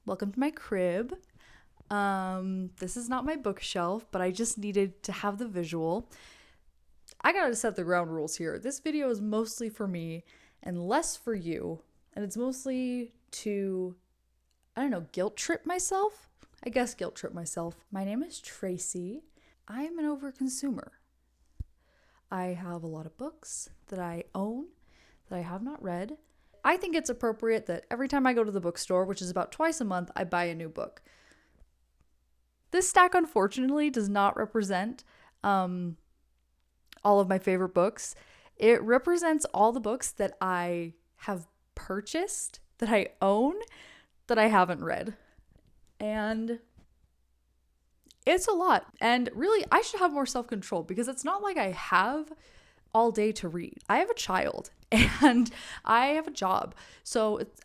Welcome to my crib. This is not my bookshelf, but I just needed to have the visual. I gotta set the ground rules here. This video is mostly for me and less for you. And it's mostly to, guilt trip myself. I guess guilt trip myself. My name is Tracy. I'm an overconsumer. I have a lot of books that I own that I have not read. I think it's appropriate that every time I go to the bookstore, which is about twice a month, I buy a new book. This stack, unfortunately, does not represent all of my favorite books. It represents all the books that I have purchased, that I own, that I haven't read. And it's a lot. And really, I should have more self-control because it's not like I have all day to read. I have a child and I have a job. So it's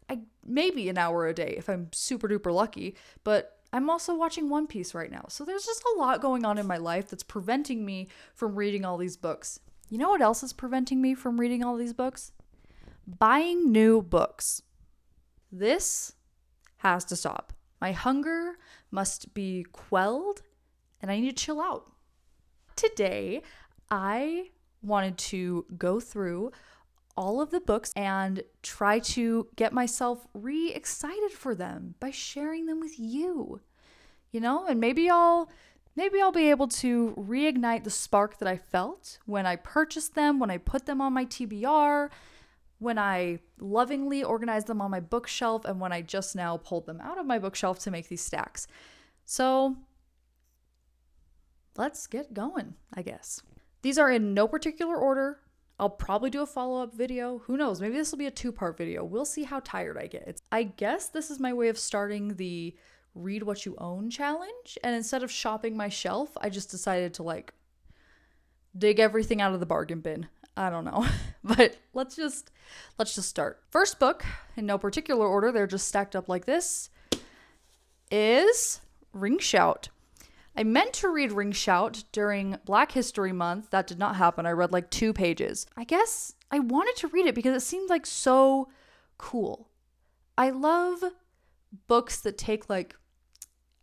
maybe an hour a day if I'm super duper lucky, but I'm also watching One Piece right now. So there's just a lot going on in my life that's preventing me from reading all these books. You know what else is preventing me from reading all these books? Buying new books. This has to stop. My hunger must be quelled and I need to chill out. Today, I wanted to go through all of the books and try to get myself re-excited for them by sharing them with you. And maybe I'll be able to reignite the spark that I felt when I purchased them, when I put them on my TBR, when I lovingly organized them on my bookshelf, and when I just now pulled them out of my bookshelf to make these stacks. So let's get going, I guess. These are in no particular order. I'll probably do a follow-up video. Who knows? Maybe this will be a 2-part video. We'll see how tired I get. I guess this is my way of starting the read what you own challenge. And instead of shopping my shelf, I just decided to dig everything out of the bargain bin. I don't know. But let's just start. First book, in no particular order, they're just stacked up like this, is Ring Shout. I meant to read Ring Shout during Black History Month. That did not happen. I read 2 pages. I guess I wanted to read it because it seemed so cool. I love books that take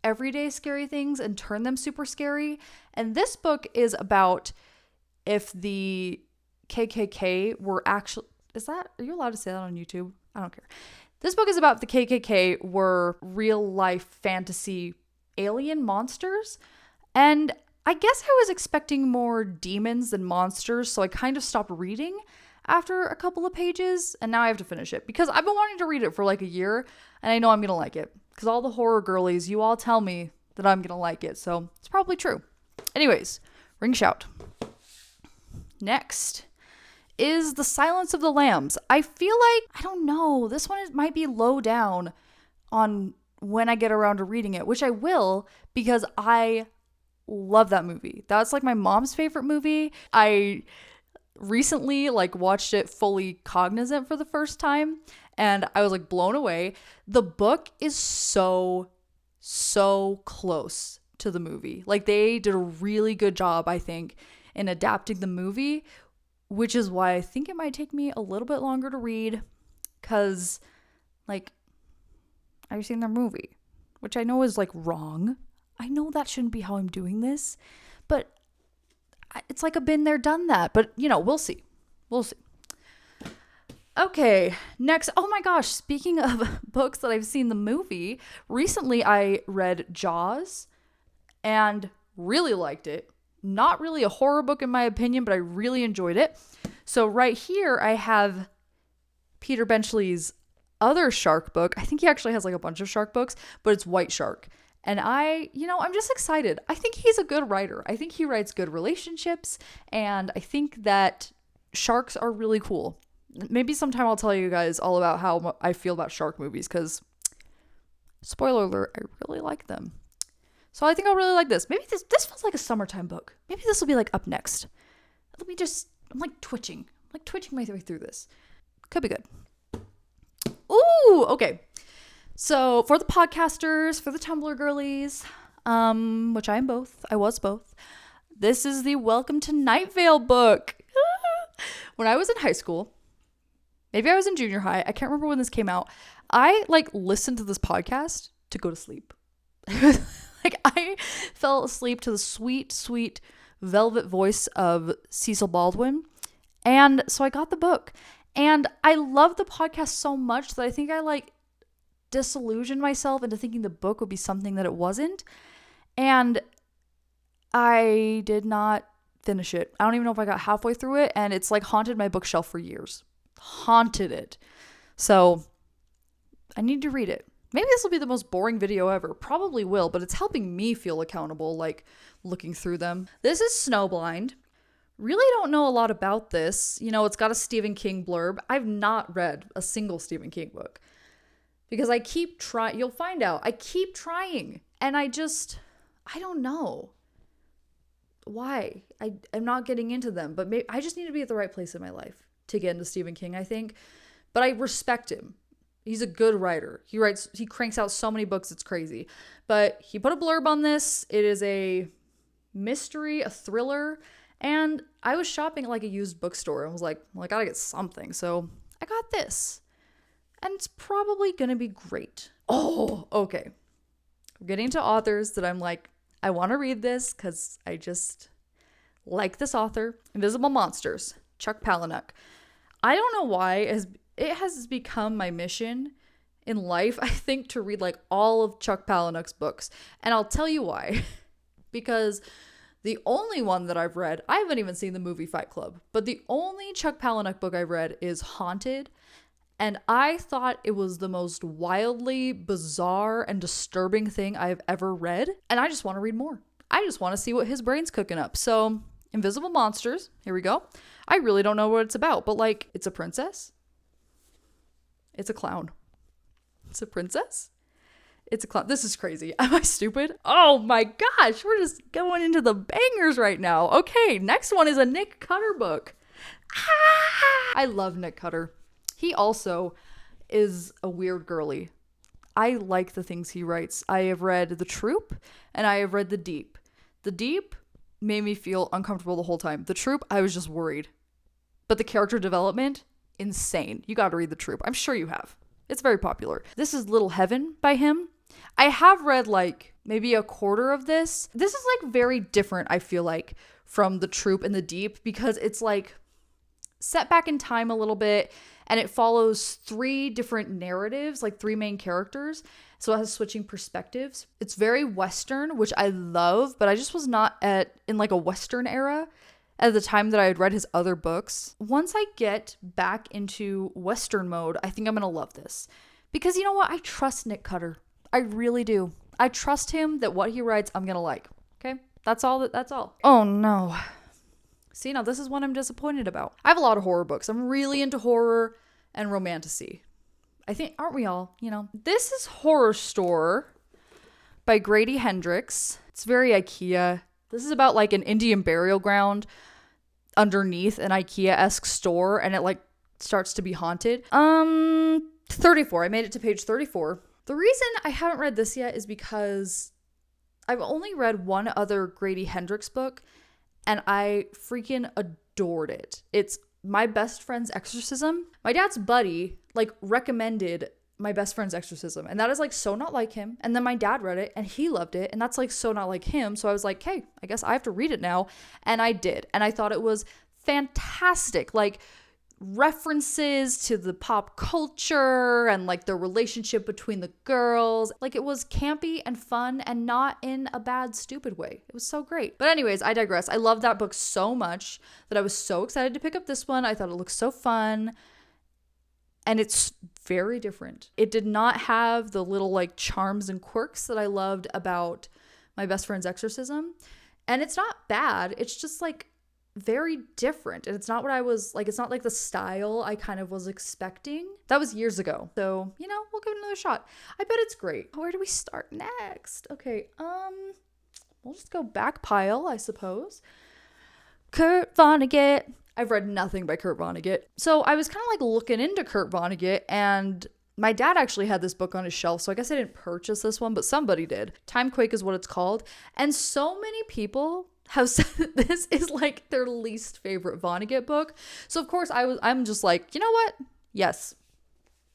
everyday scary things and turn them super scary. And this book is about if the KKK were actually... are you allowed to say that on YouTube? I don't care. This book is about if the KKK were real life fantasy alien monsters, and I guess I was expecting more demons than monsters, so I kind of stopped reading after a couple of pages, and now I have to finish it because I've been wanting to read it for a year, and I know I'm gonna like it because all the horror girlies, you all tell me that I'm gonna like it, so it's probably true. Anyways, Ring Shout. Next is The Silence of the Lambs. I feel this one might be low down on when I get around to reading it, which I will because I love that movie. That's my mom's favorite movie. I recently watched it fully cognizant for the first time and I was blown away. The book is so close to the movie. They did a really good job, I think, in adapting the movie, which is why I think it might take me a little bit longer to read because I've seen their movie, which I know is wrong. I know that shouldn't be how I'm doing this, but it's a been there, done that. But we'll see. Okay, next. Oh my gosh, speaking of books that I've seen the movie, recently I read Jaws and really liked it. Not really a horror book in my opinion, but I really enjoyed it. So right here I have Peter Benchley's other shark book. I think he actually has a bunch of shark books, but it's White Shark. And I'm just excited. I think he's a good writer. I think he writes good relationships, and I think that sharks are really cool. Maybe sometime I'll tell you guys all about how I feel about shark movies, because spoiler alert, I really like them. So I think I'll really like this. Maybe this feels like a summertime book. Maybe this will be up next. I'm twitching. I'm twitching my way through this. Could be good. Ooh, okay. So for the podcasters, for the Tumblr girlies, which I am both, I was both, this is the Welcome to Night Vale book. When I was in high school, maybe I was in junior high, I can't remember when this came out, I listened to this podcast to go to sleep. Like, I fell asleep to the sweet, sweet velvet voice of Cecil Baldwin. And so I got the book. And I love the podcast so much that I think I like disillusioned myself into thinking the book would be something that it wasn't. And I did not finish it. I don't even know if I got halfway through it. And it's like haunted my bookshelf for years. Haunted it. So I need to read it. Maybe this will be the most boring video ever. Probably will, but it's helping me feel accountable, like looking through them. This is Snowblind. Really don't know a lot about this. You know, it's got a Stephen King blurb. I've not read a single Stephen King book because I keep trying. You'll find out. I keep trying and I don't know why. I'm not getting into them, but maybe I just need to be at the right place in my life to get into Stephen King, I think. But I respect him. He's a good writer. He cranks out so many books, it's crazy. But he put a blurb on this. It is a mystery, a thriller. And I was shopping at like a used bookstore and was like, well, I gotta get something. So I got this. And it's probably gonna be great. Oh, okay. We're getting to authors that I'm like, I want to read this because I just like this author. Invisible Monsters, Chuck Palahniuk. I don't know why it has become my mission in life, I think, to read like all of Chuck Palahniuk's books. And I'll tell you why. Because the only one that I've read, I haven't even seen the movie Fight Club, but the only Chuck Palahniuk book I've read is Haunted. And I thought it was the most wildly bizarre and disturbing thing I've ever read. And I just want to read more. I just want to see what his brain's cooking up. So, Invisible Monsters, here we go. I really don't know what it's about, but like, it's a princess. It's a clown. It's a princess. It's a clown. This is crazy. Am I stupid? Oh my gosh, we're just going into the bangers right now. Okay, next one is a Nick Cutter book. I love Nick Cutter. He also is a weird girly. I like the things he writes. I have read The Troop and I have read The Deep. The Deep made me feel uncomfortable the whole time. The Troop, I was just worried. But the character development, insane. You got to read The Troop. I'm sure you have. It's very popular. This is Little Heaven by him. I have read like maybe a quarter of this. This is like very different, I feel like, from The Troop and The Deep because it's like set back in time a little bit and it follows 3 different narratives, like 3 main characters. So it has switching perspectives. It's very Western, which I love, but I just was not in like a Western era at the time that I had read his other books. Once I get back into Western mode, I think I'm going to love this. Because you know what? I trust Nick Cutter. I really do. I trust him that what he writes, I'm going to like. Okay? That's all. Oh no. See, now this is what I'm disappointed about. I have a lot of horror books. I'm really into horror and romantasy. I think, aren't we all? You know, this is Horror Store by Grady Hendrix. It's very IKEA. This is about like an Indian burial ground underneath an IKEA-esque store, and it like starts to be haunted. 34. I made it to page 34. The reason I haven't read this yet is because I've only read one other Grady Hendrix book, and I freaking adored it. It's My Best Friend's Exorcism. My dad's buddy like recommended My Best Friend's Exorcism, and that is like so not like him. And then my dad read it and he loved it, and that's like so not like him. So I was like, hey, I guess I have to read it now. And I did, and I thought it was fantastic. Like references to the pop culture and like the relationship between the girls. Like it was campy and fun and not in a bad, stupid way. It was so great. But anyways, I digress. I love that book so much that I was so excited to pick up this one. I thought it looked so fun. And it's very different. It did not have the little like charms and quirks that I loved about My Best Friend's Exorcism. And it's not bad. It's just like very different. And it's not what I was like, it's not like the style I kind of was expecting. That was years ago. So, you know, we'll give it another shot. I bet it's great. Where do we start next? Okay, we'll just go back pile, I suppose. Kurt Vonnegut. I've read nothing by Kurt Vonnegut. So I was kind of like looking into Kurt Vonnegut, and my dad actually had this book on his shelf, so I guess I didn't purchase this one, but somebody did. Timequake is what it's called. And so many people have said that this is like their least favorite Vonnegut book. So of course I'm just like, you know what? Yes,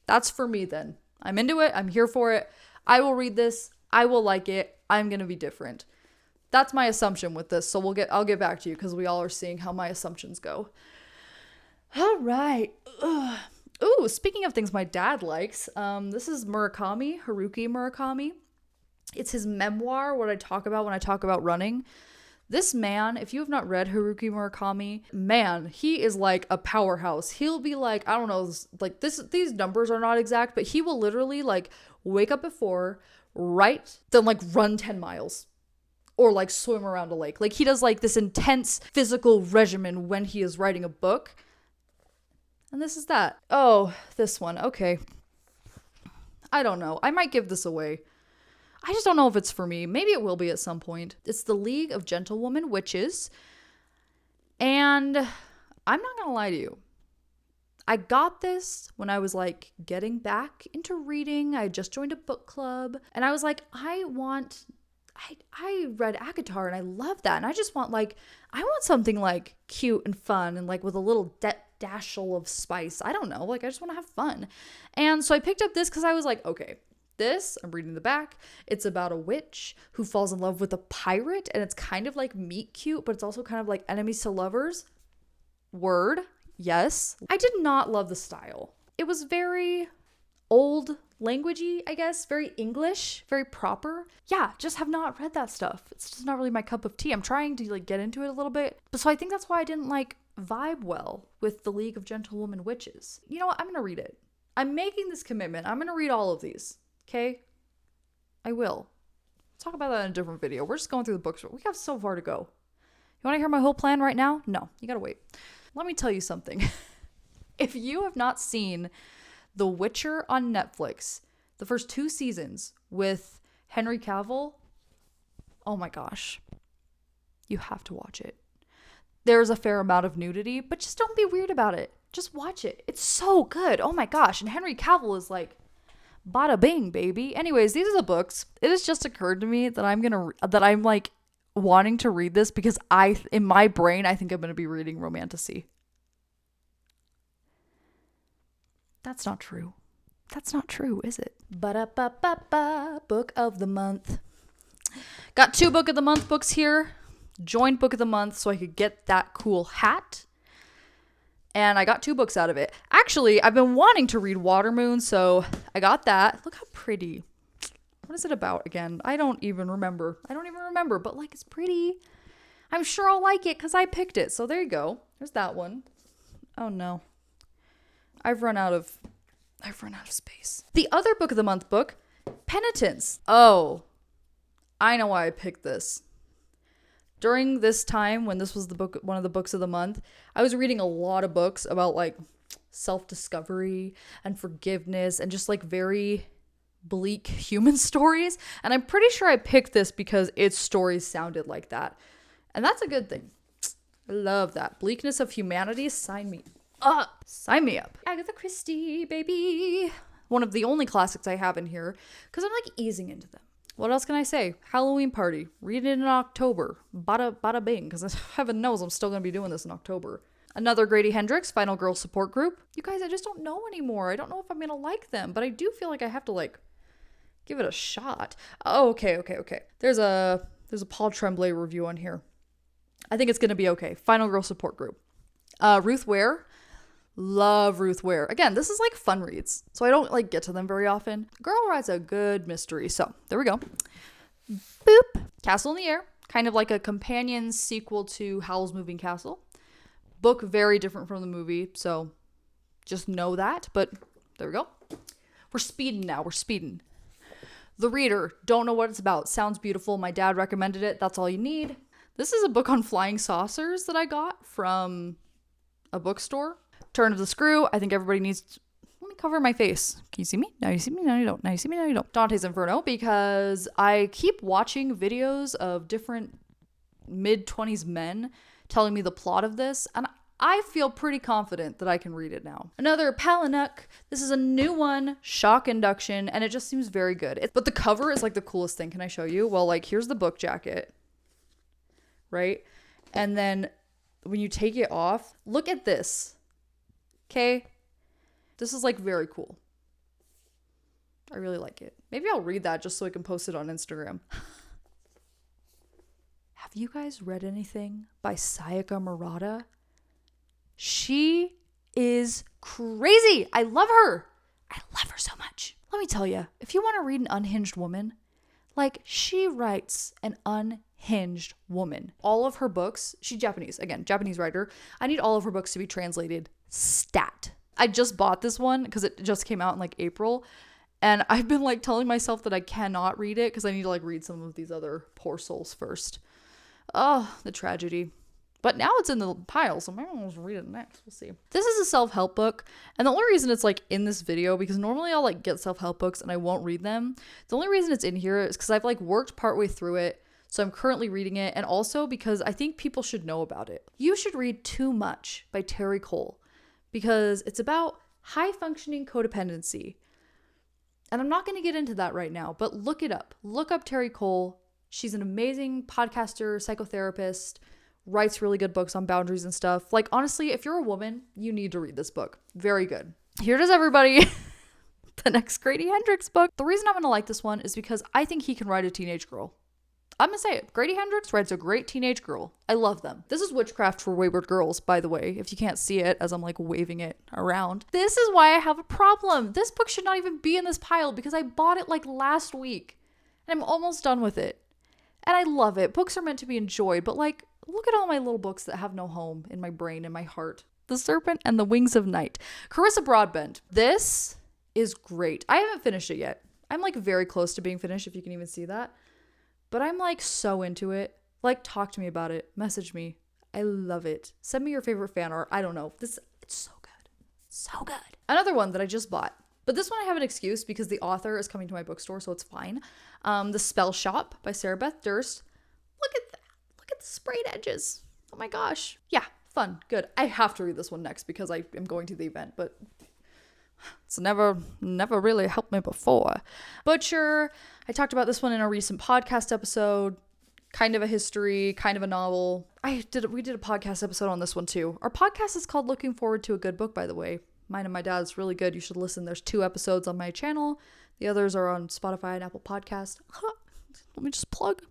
that's for me then. I'm into it. I'm here for it. I will read this. I will like it. I'm going to be different. That's my assumption with this. So I'll get back to you because we all are seeing how my assumptions go. All right. Ugh. Ooh, speaking of things my dad likes, this is Haruki Murakami. It's his memoir, what I talk about when I talk about running. This man, if you have not read Haruki Murakami, man, he is like a powerhouse. He'll be like, I don't know, like these numbers are not exact, but he will literally like wake up at 4, write, then like run 10 miles. Or like swim around a lake. Like he does like this intense physical regimen when he is writing a book. And this is that. Oh, this one. Okay. I don't know. I might give this away. I just don't know if it's for me. Maybe it will be at some point. It's The League of Gentlewoman Witches. And I'm not going to lie to you. I got this when I was like getting back into reading. I just joined a book club. And I was like, I read ACOTAR and I love that. And I just want I want something like cute and fun and like with a little dashel of spice. I don't know. Like I just want to have fun. And so I picked up this because I was like, okay, I'm reading the back. It's about a witch who falls in love with a pirate. And it's kind of like meet cute, but it's also kind of like enemies to lovers. Word. Yes. I did not love the style. It was very old languagey, I guess, very English, very proper. Yeah, just have not read that stuff. It's just not really my cup of tea. I'm trying to like get into it a little bit. But so I think that's why I didn't like vibe well with The League of Gentlewoman Witches. You know what? I'm going to read it. I'm making this commitment. I'm going to read all of these. Okay? I will. Talk about that in a different video. We're just going through the books. We have so far to go. You want to hear my whole plan right now? No, you got to wait. Let me tell you something. If you have not seen The Witcher on Netflix, the first 2 seasons with Henry Cavill, oh my gosh, you have to watch it. There's a fair amount of nudity, but just don't be weird about it. Just watch it. It's so good. Oh my gosh. And Henry Cavill is like, bada bing, baby. Anyways, these are the books. It has just occurred to me that I'm like wanting to read this because in my brain, I think I'm going to be reading Romantasy. That's not true. That's not true, is it? Ba-da-ba-ba-ba, book of the month. Got 2 book of the month books here. Joined book of the month so I could get that cool hat. And I got 2 books out of it. Actually, I've been wanting to read Watermoon, so I got that. Look how pretty. What is it about again? I don't even remember, but like it's pretty. I'm sure I'll like it because I picked it. So there you go. There's that one. Oh no. I've run out of space. The other book of the month book, Penitence. Oh, I know why I picked this. During this time when this was one of the books of the month, I was reading a lot of books about like self-discovery and forgiveness and just like very bleak human stories. And I'm pretty sure I picked this because its stories sounded like that. And that's a good thing. I love that. Bleakness of humanity. Sign me up. Sign me up. Agatha Christie, baby. One of the only classics I have in here because I'm like easing into them. What else can I say? Halloween Party. Read it in October. Bada bing. Because heaven knows I'm still going to be doing this in October. Another Grady Hendrix, Final Girl Support Group. You guys, I just don't know anymore. I don't know if I'm going to like them. But I do feel like I have to like give it a shot. Oh, okay. There's a Paul Tremblay review on here. I think it's going to be okay. Final Girl Support Group. Ruth Ware. Love Ruth Ware. Again, this is like fun reads, so I don't like get to them very often. Girl writes a good mystery, so there we go. Boop. Castle in the Air, kind of like a companion sequel to Howl's Moving Castle. Book very different from the movie, so just know that, but there we go. We're speeding now, The Reader, don't know what it's about. Sounds beautiful. My dad recommended it. That's all you need. This is a book on flying saucers that I got from a bookstore. Turn of the Screw. I think everybody needs to... Let me cover my face. Can you see me? Now you see me. Now you don't. Now you see me. Now you don't. Dante's Inferno, because I keep watching videos of different mid-20s men telling me the plot of this, and I feel pretty confident that I can read it now. Another Palinuk. This is a new one, Shock Induction, and it just seems very good. But the cover is like the coolest thing. Can I show you? Well, like here's the book jacket, right? And then when you take it off, look at this. Okay? This is like very cool. I really like it. Maybe I'll read that just so I can post it on Instagram. Have you guys read anything by Sayaka Murata? She is crazy. I love her. I love her so much. Let me tell you, if you want to read an unhinged woman, like, she writes an unhinged woman. All of her books, she's Japanese, again, Japanese writer. I need all of her books to be translated stat. I just bought this one because it just came out in like April. And I've been like telling myself that I cannot read it because I need to like read some of these other poor souls first. Oh, the tragedy. But now it's in the pile, so maybe I'll just read it next. We'll see. This is a self-help book, and the only reason it's like in this video, because normally I'll like get self-help books and I won't read them. The only reason it's in here is because I've like worked partway through it, so I'm currently reading it, and also because I think people should know about it. You should read Too Much by Terry Cole, because it's about high-functioning codependency. And I'm not going to get into that right now, but look it up. Look up Terry Cole. She's an amazing podcaster, psychotherapist, writes really good books on boundaries and stuff. Like, honestly, if you're a woman, you need to read this book. Very good. Here it is, everybody. The next Grady Hendrix book. The reason I'm going to like this one is because I think he can write a teenage girl. I'm going to say it. Grady Hendrix writes a great teenage girl. I love them. This is Witchcraft for Wayward Girls, by the way, if you can't see it as I'm like waving it around. This is why I have a problem. This book should not even be in this pile because I bought it like last week and I'm almost done with it. And I love it. Books are meant to be enjoyed, but like, look at all my little books that have no home in my brain and my heart. The Serpent and the Wings of Night. Carissa Broadbent. This is great. I haven't finished it yet. I'm like very close to being finished, if you can even see that. But I'm like so into it. Like, talk to me about it. Message me. I love it. Send me your favorite fan art. I don't know. It's so good. So good. Another one that I just bought. But this one I have an excuse because the author is coming to my bookstore, so it's fine. The Spell Shop by Sarah Beth Durst. Look at that. Look at the sprayed edges. Oh my gosh. Yeah, fun. Good. I have to read this one next because I am going to the event, but it's never really helped me before. Butcher. I talked about this one in a recent podcast episode. Kind of a history, kind of a novel. We did a podcast episode on this one too. Our podcast is called Looking Forward to a Good Book, by the way. Mine and my dad's really good. You should listen. There's 2 episodes on my channel. The others are on Spotify and Apple Podcast. Let me just plug.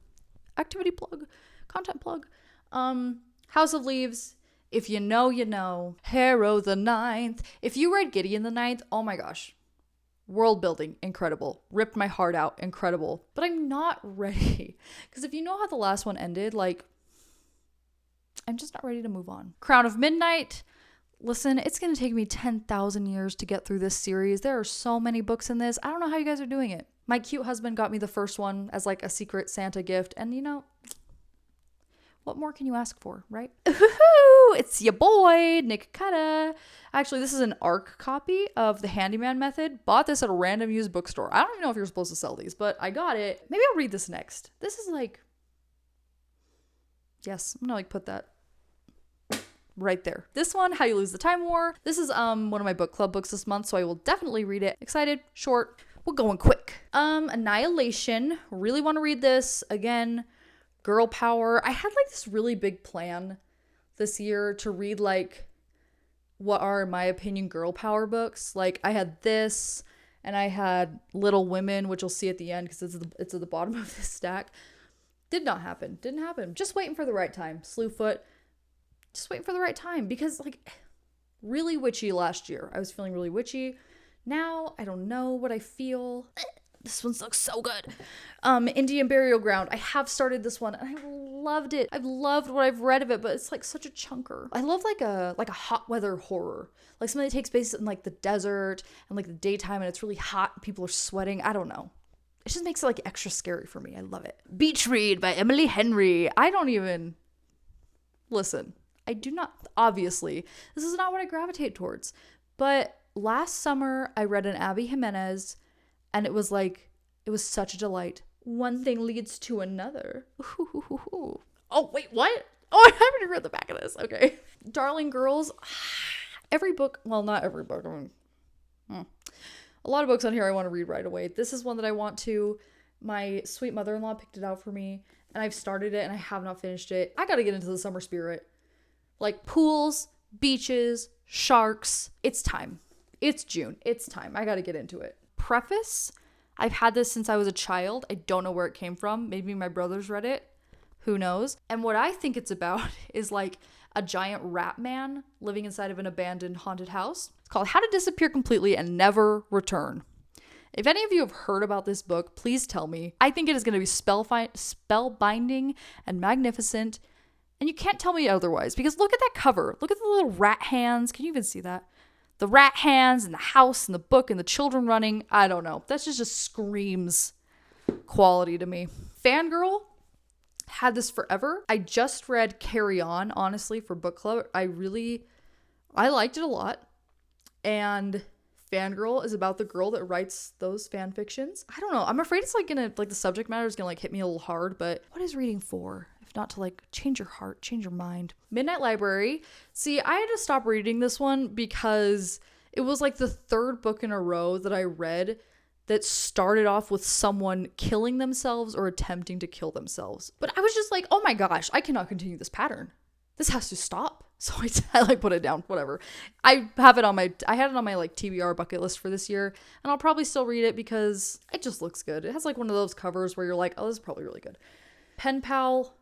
Activity plug. Content plug. House of Leaves. If you know, you know. Harrow the Ninth. If you read Gideon the Ninth, oh my gosh. World building, incredible. Ripped my heart out, incredible. But I'm not ready. Because if you know how the last one ended, like, I'm just not ready to move on. Crown of Midnight. Listen, it's going to take me 10,000 years to get through this series. There are so many books in this. I don't know how you guys are doing it. My cute husband got me the first one as like a secret Santa gift. And you know, what more can you ask for, right? It's your boy, Nick Cutta. Actually, this is an ARC copy of The Handyman Method. Bought this at a random used bookstore. I don't even know if you're supposed to sell these, but I got it. Maybe I'll read this next. This is like, yes, I'm gonna like put that right there. This one, How You Lose the Time War. This is one of my book club books this month, so I will definitely read it. Excited, short, we're going quick. Annihilation. Really want to read this. Again, girl power. I had like this really big plan this year to read like what are, in my opinion, girl power books. Like I had this and I had Little Women, which you'll see at the end because it's at the bottom of this stack. Did not happen. Didn't happen. Just waiting for the right time. Slewfoot. Just waiting for the right time because like really witchy last year. I was feeling really witchy. Now I don't know what I feel. This one looks so good. Indian Burial Ground. I have started this one and I loved it. I've loved what I've read of it, but it's like such a chunker. I love like a hot weather horror. Like something that takes place in like the desert and like the daytime and it's really hot and people are sweating. I don't know. It just makes it like extra scary for me. I love it. Beach Read by Emily Henry. I don't even listen. I do not, obviously, this is not what I gravitate towards. But last summer, I read an Abby Jimenez, and it was such a delight. One thing leads to another. Ooh. Oh, wait, what? Oh, I haven't even read the back of this. Okay. Darling Girls. Every book, well, not every book. A lot of books on here I want to read right away. This is one that I want to. My sweet mother-in-law picked it out for me, and I've started it, and I have not finished it. I got to get into the summer spirit. Like pools, beaches, sharks. It's time. It's June. It's time. I got to get into it. Preface I've had this since I was a child. I don't know where it came from. Maybe my brothers read it. Who knows? And what I think it's about is like a giant rat man living inside of an abandoned haunted house. It's called How to Disappear Completely and Never Return. If any of you have heard about this book, please tell me. I think it is going to be spellbinding and magnificent. And you can't tell me otherwise, because look at that cover. Look at the little rat hands. Can you even see that? The rat hands and the house and the book and the children running. I don't know. That just screams quality to me. Fangirl had this forever. I just read Carry On, honestly, for book club. I liked it a lot. And Fangirl is about the girl that writes those fan fictions. I don't know. I'm afraid it's like the subject matter is gonna like hit me a little hard, but what is reading for? If not to like change your heart, change your mind. Midnight Library. See, I had to stop reading this one because it was like the third book in a row that I read that started off with someone killing themselves or attempting to kill themselves. But I was just like, oh my gosh, I cannot continue this pattern. This has to stop. So I like put it down, whatever. I had it on my like TBR bucket list for this year, and I'll probably still read it because it just looks good. It has like one of those covers where you're like, oh, this is probably really good. Pen Pal.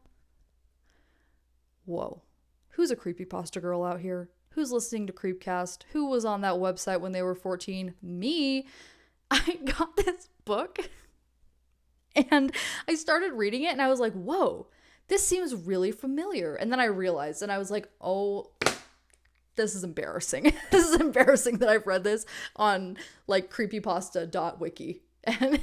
Whoa. Who's a creepypasta girl out here? Who's listening to Creepcast? Who was on that website when they were 14? Me. I got this book and I started reading it and I was like, whoa, this seems really familiar. And then I realized and I was like, oh, this is embarrassing. This is embarrassing that I've read this on like creepypasta.wiki. And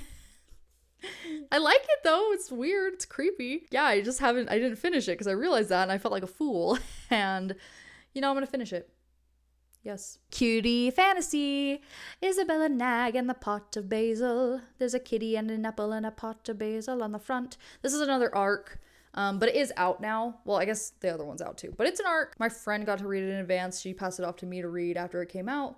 I like it though. It's weird. It's creepy. Yeah, I didn't finish it because I realized that and I felt like a fool. And I'm going to finish it. Yes. Cutie fantasy. Isabella Nag and the pot of basil. There's a kitty and an apple and a pot of basil on the front. This is another arc, but it is out now. Well, I guess the other one's out too, but it's an arc. My friend got to read it in advance. She passed it off to me to read after it came out,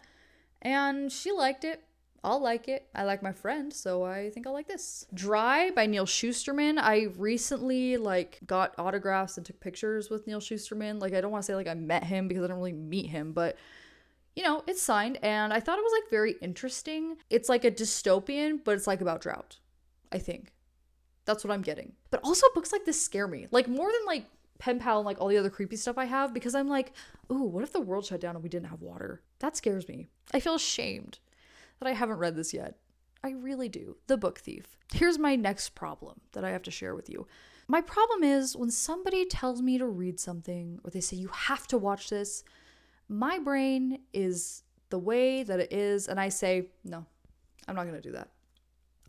and she liked it. I'll like it. I like my friend, so I think I'll like this. Dry by Neil Shusterman. I recently got autographs and took pictures with Neil Shusterman. I don't want to say I met him because I don't really meet him, but it's signed, and I thought it was very interesting. It's like a dystopian, but it's about drought, I think. That's what I'm getting. But also books like this scare me. More than Pen Pal and all the other creepy stuff I have, because I'm ooh, what if the world shut down and we didn't have water? That scares me. I feel ashamed that I haven't read this yet. I really do. The Book Thief. Here's my next problem that I have to share with you. My problem is when somebody tells me to read something, or they say you have to watch this, my brain is the way that it is, and I say, no, I'm not going to do that.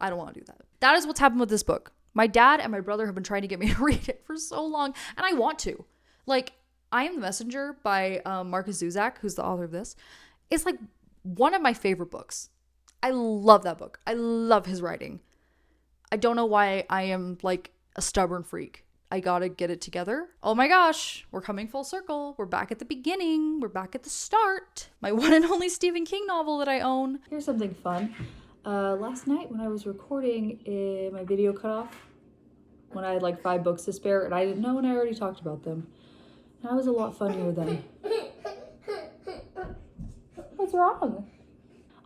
I don't want to do that. That is what's happened with this book. My dad and my brother have been trying to get me to read it for so long, and I want to. I Am the Messenger by Marcus Zuzak, who's the author of this, is one of my favorite books. I love that book. I love his writing. I don't know why I am a stubborn freak. I gotta get it together. Oh my gosh, we're coming full circle. We're back at the beginning. We're back at the start. My one and only Stephen King novel that I own. Here's something fun. Last night when I was recording, my video cut off when I had 5 books to spare, and I didn't know, and I already talked about them. And I was a lot funnier then. What's wrong?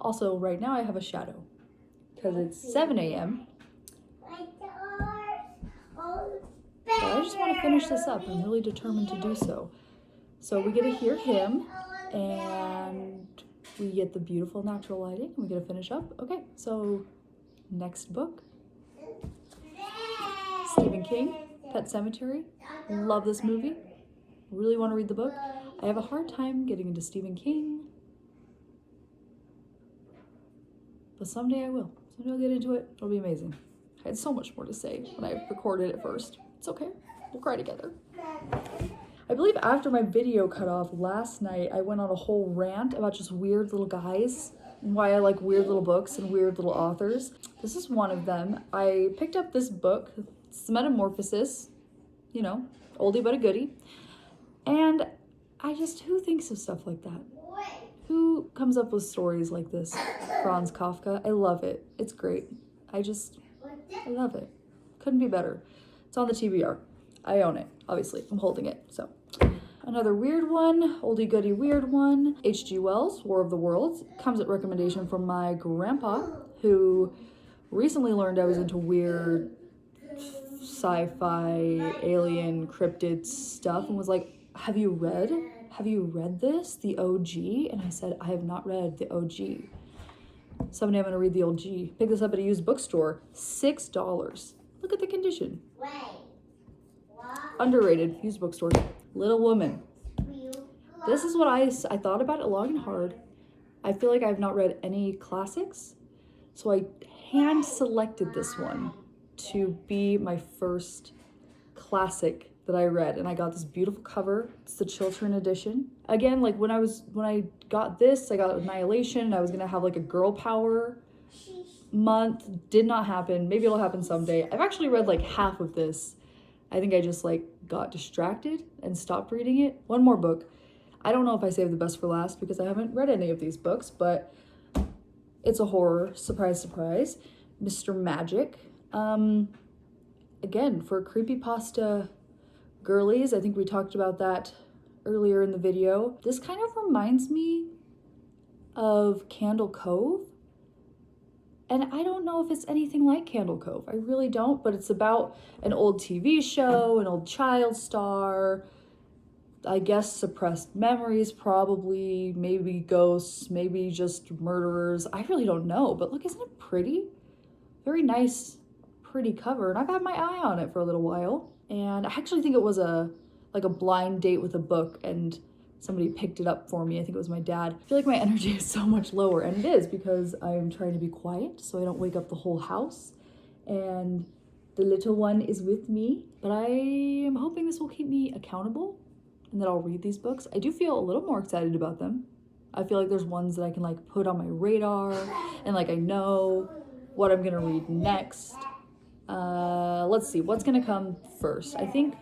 Also, right now I have a shadow because it's 7 a.m. But I just want to finish this up. I'm really determined to do so. So we get to hear him, and we get the beautiful natural lighting, and we get to finish up. Okay, so next book. Stephen King, Pet Sematary. Love this movie. Really want to read the book. I have a hard time getting into Stephen King, but someday I will. Someday I'll get into it. It'll be amazing. I had so much more to say when I recorded it first. It's okay. We'll cry together. I believe after my video cut off last night, I went on a whole rant about just weird little guys and why I like weird little books and weird little authors. This is one of them. I picked up this book. It's Metamorphosis. Oldie but a goodie. And who thinks of stuff like that? Who comes up with stories like this? Franz Kafka. I love it. It's great. I love it. Couldn't be better. It's on the TBR. I own it, obviously. I'm holding it, so. Another weird one, oldie goodie weird one. H.G. Wells, War of the Worlds. Comes at recommendation from my grandpa, who recently learned I was into weird sci-fi, alien, cryptid stuff and was like, have you read this, the OG? And I said, I have not read the OG. Someday I'm going to read the OG. Pick this up at a used bookstore. $6. Look at the condition. Underrated used bookstore. Little Woman. This is what I thought about it long and hard. I feel like I've not read any classics, so I hand selected this one to be my first classic that I read, and I got this beautiful cover. It's the children edition. Again, like when I got this, I got Annihilation. I was gonna have like a girl power month. Did not happen. Maybe it'll happen someday. I've actually read like half of this. I think I just like got distracted and stopped reading it. One more book. I don't know if I saved the best for last because I haven't read any of these books, but it's a horror. Surprise, surprise. Mr. Magic. Again, for creepypasta girlies, I think we talked about that earlier in the video. This kind of reminds me of Candle Cove. And I don't know if it's anything like Candle Cove. I really don't, but it's about an old TV show, an old child star, I guess suppressed memories probably, maybe ghosts, maybe just murderers. I really don't know, but look, isn't it pretty? Very nice, pretty cover. And I've had my eye on it for a little while. And I actually think it was like a blind date with a book and somebody picked it up for me. I think it was my dad. I feel like my energy is so much lower, and it is because I'm trying to be quiet so I don't wake up the whole house. And the little one is with me, but I am hoping this will keep me accountable and that I'll read these books. I do feel a little more excited about them. I feel like there's ones that I can like put on my radar and like I know what I'm gonna read next. Let's see, what's gonna come first? I think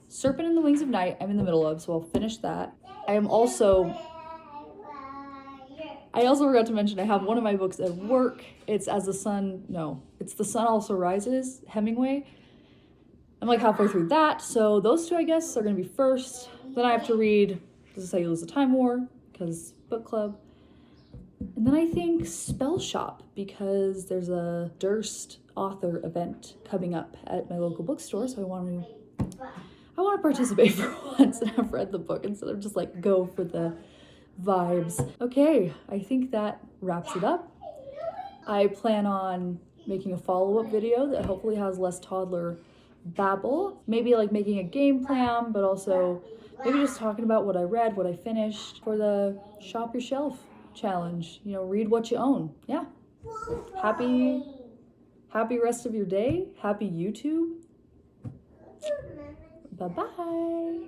Serpent in the Wings of Night I'm in the middle of, so I'll finish that. I also forgot to mention I have one of my books at work. It's The Sun Also Rises, Hemingway. I'm like halfway through that, so those two I guess are gonna be first. Then I have to read This Is How You Lose the Time War, because book club. And then I think Spell Shop, because there's a Durst author event coming up at my local bookstore, so I want to participate for once and have read the book instead of just like go for the vibes. Okay, I think that wraps it up. I plan on making a follow-up video that hopefully has less toddler babble. Maybe like making a game plan, but also maybe just talking about what I read, what I finished for the Shop Your Shelf challenge. You know, read what you own. Yeah. Happy rest of your day. Happy YouTube. Bye-bye.